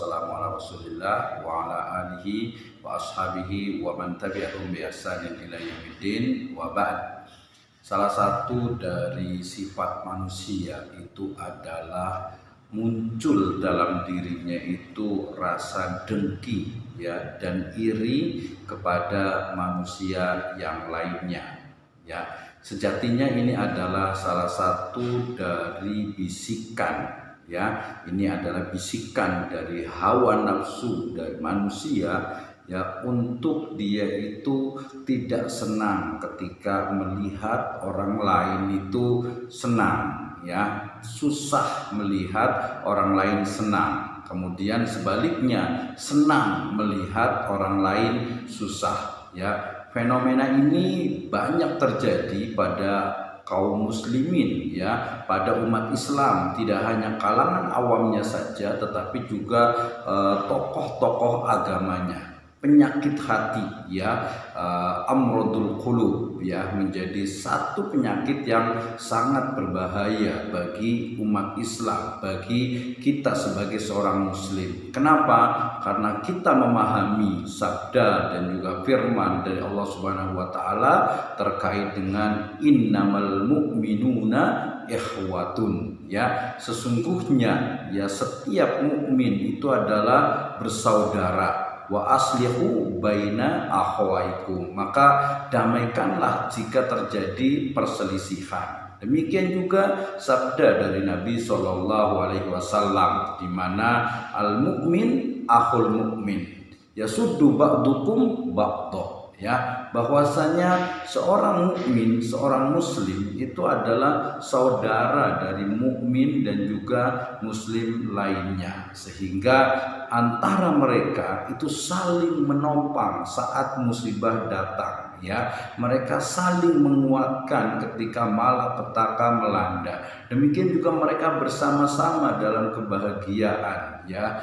wassalamu ala Rasulillah wa ala alihi wa ashabihi wa man tabi'ahum bi ihsanin ila yaumiddin wa ba'd. Salah satu dari sifat manusia itu adalah muncul dalam dirinya itu rasa dengki ya dan iri kepada manusia yang lainnya ya. Sejatinya ini adalah salah satu dari bisikan ya, ini adalah bisikan dari hawa nafsu dari manusia ya, untuk dia itu tidak senang ketika melihat orang lain itu senang ya, susah melihat orang lain senang. Kemudian sebaliknya senang melihat orang lain susah ya. Fenomena ini banyak terjadi pada kaum muslimin ya, pada umat Islam, tidak hanya kalangan awamnya saja tetapi juga tokoh-tokoh agamanya. Penyakit hati ya, amrodul qulub ya, menjadi satu penyakit yang sangat berbahaya bagi umat Islam, bagi kita sebagai seorang muslim. Kenapa? Karena kita memahami sabda dan juga firman dari Allah Subhanahu wa taala terkait dengan innamal mu'minuna ikhwatun ya, sesungguhnya ya setiap mukmin itu adalah bersaudara. Wa aslihu baina akhwaikum, maka damaikanlah jika terjadi perselisihan. Demikian juga sabda dari Nabi SAW, di mana al mukmin akhul mukmin yasuddu ba'dukum ba'dah ya, bahwasanya seorang mukmin, seorang muslim itu adalah saudara dari mukmin dan juga muslim lainnya, sehingga antara mereka itu saling menopang saat musibah datang ya, mereka saling menguatkan ketika malapetaka melanda. Demikian juga mereka bersama-sama dalam kebahagiaan ya,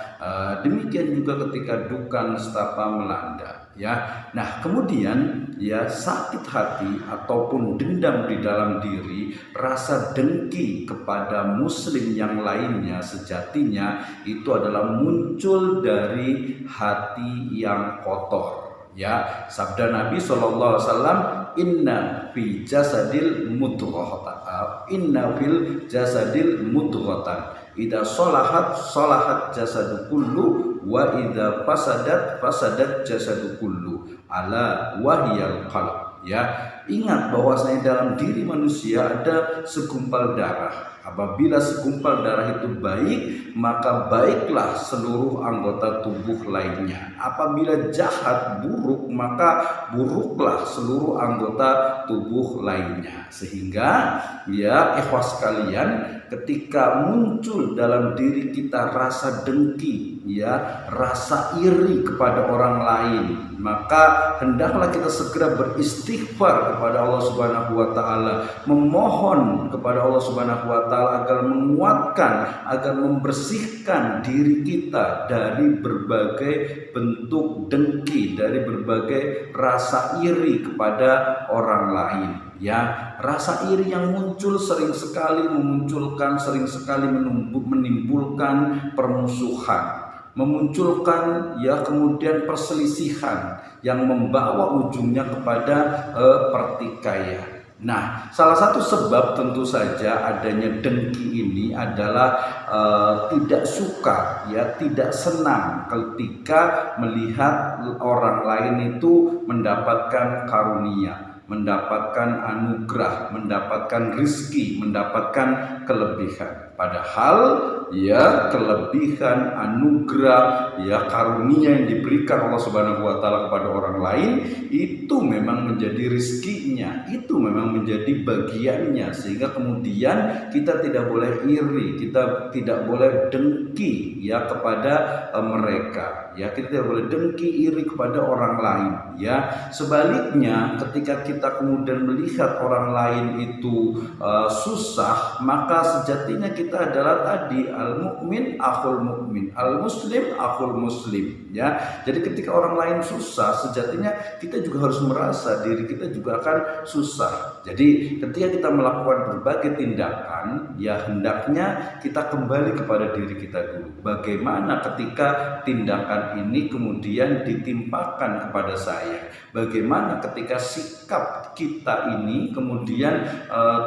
demikian juga ketika duka nestapa melanda ya. Nah kemudian ya, sakit hati ataupun dendam di dalam diri, rasa dengki kepada muslim yang lainnya, sejatinya itu adalah muncul dari hati yang kotor ya. Sabda Nabi SAW, inna fil jasadil mudghatan, inna fil jasadil mudghatan idza salahat jasadu kullu wa idza fasadat jasadu kullu ala wahyal qalb ya. Ingat bahwasanya dalam diri manusia ada segumpal darah. Apabila segumpal darah itu baik, maka baiklah seluruh anggota tubuh lainnya. Apabila jahat, buruk, maka buruklah seluruh anggota tubuh lainnya. Sehingga ya ikhwas sekalian, ketika muncul dalam diri kita rasa dengki ya, rasa iri kepada orang lain, maka hendaklah kita segera beristighfar kepada Allah Subhanahu wa taala, memohon kepada Allah Subhanahu wa taala agar menguatkan, agar membersihkan diri kita dari berbagai bentuk dengki, dari berbagai rasa iri kepada orang lain ya. Rasa iri yang muncul sering sekali menimbulkan permusuhan, memunculkan ya kemudian perselisihan yang membawa ujungnya kepada pertikaian. Nah, salah satu sebab tentu saja adanya dengki ini adalah tidak suka ya, tidak senang ketika melihat orang lain itu mendapatkan karunia, mendapatkan anugerah, mendapatkan rizki, mendapatkan kelebihan. Padahal ya kelebihan, anugerah, ya karunia yang diberikan Allah Subhanahu wa taala kepada orang lain itu memang menjadi rizkinya, itu memang menjadi bagiannya, sehingga kemudian kita tidak boleh iri, kita tidak boleh dengki ya kepada mereka ya, kita tidak boleh dengki iri kepada orang lain ya. Sebaliknya ketika kita kemudian melihat orang lain itu susah, maka sejatinya kita kita adalah tadi al-mukmin akhul mukmin, al-muslim akhul muslim, ya. Jadi ketika orang lain susah, sejatinya kita juga harus merasa diri kita juga akan susah. Jadi ketika kita melakukan berbagai tindakan, ya hendaknya kita kembali kepada diri kita dulu. Bagaimana ketika tindakan ini kemudian ditimpakan kepada saya? Bagaimana ketika sikap kita ini kemudian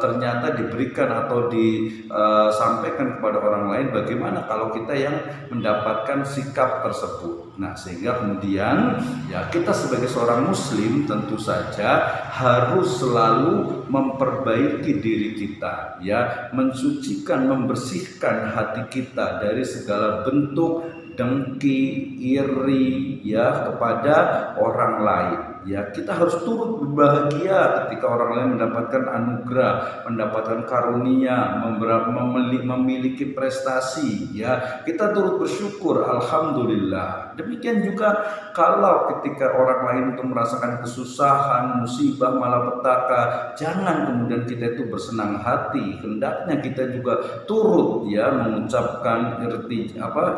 ternyata diberikan atau disampaikan kepada orang lain? Bagaimana kalau kita yang mendapatkan sikap tersebut? Nah, sehingga kemudian ya kita sebagai seorang muslim tentu saja harus selalu memperbaiki diri kita, ya, mensucikan, membersihkan hati kita dari segala bentuk dengki, iri, ya, kepada orang lain. Ya, kita harus turut berbahagia ketika orang lain mendapatkan anugerah, mendapatkan karunia, memiliki prestasi, ya. Kita turut bersyukur, alhamdulillah. Demikian juga kalau ketika orang lain itu merasakan kesusahan, musibah, malapetaka, jangan kemudian kita itu bersenang hati. Hendaknya kita juga turut, ya, mengucapkan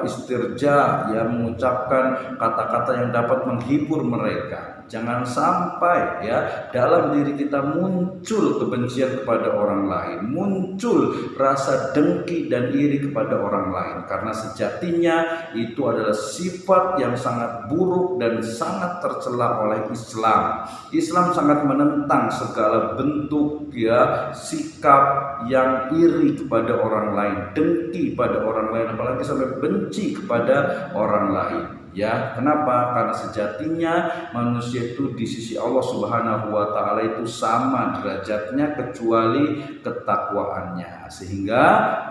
istirja, ya, mengucapkan kata-kata yang dapat menghibur mereka. Jangan sampai, ya, dalam diri kita muncul kebencian kepada orang lain, muncul rasa dengki dan iri kepada orang lain, karena sejatinya itu adalah sifat yang sangat buruk dan sangat tercela oleh Islam. Islam sangat menentang segala bentuk, ya, sikap yang iri kepada orang lain, dengki pada orang lain, apalagi sampai benci kepada orang lain. Ya, kenapa? Karena sejatinya manusia itu di sisi Allah Subhanahu wa taala itu sama derajatnya kecuali ketakwaannya. Sehingga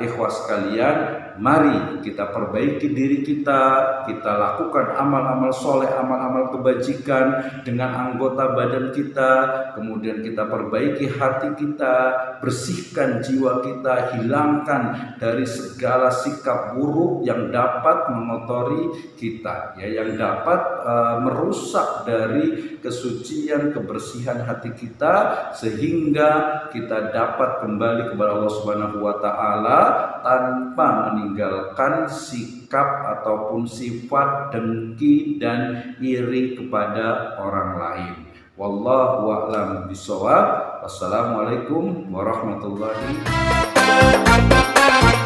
ikhwas sekalian, mari kita perbaiki diri kita lakukan amal-amal soleh, amal-amal kebajikan dengan anggota badan kita, kemudian kita perbaiki hati kita, bersihkan jiwa kita, hilangkan dari segala sikap buruk yang dapat mengotori kita, ya, yang dapat merusak dari kesucian, kebersihan hati kita, sehingga kita dapat kembali kepada Allah Subhanahu wa taala tanpa meninggalkan sikap ataupun sifat dengki dan iri kepada orang lain. Wallahu a'lam bishawab. Wassalamualaikum warahmatullahi wabarakatuh.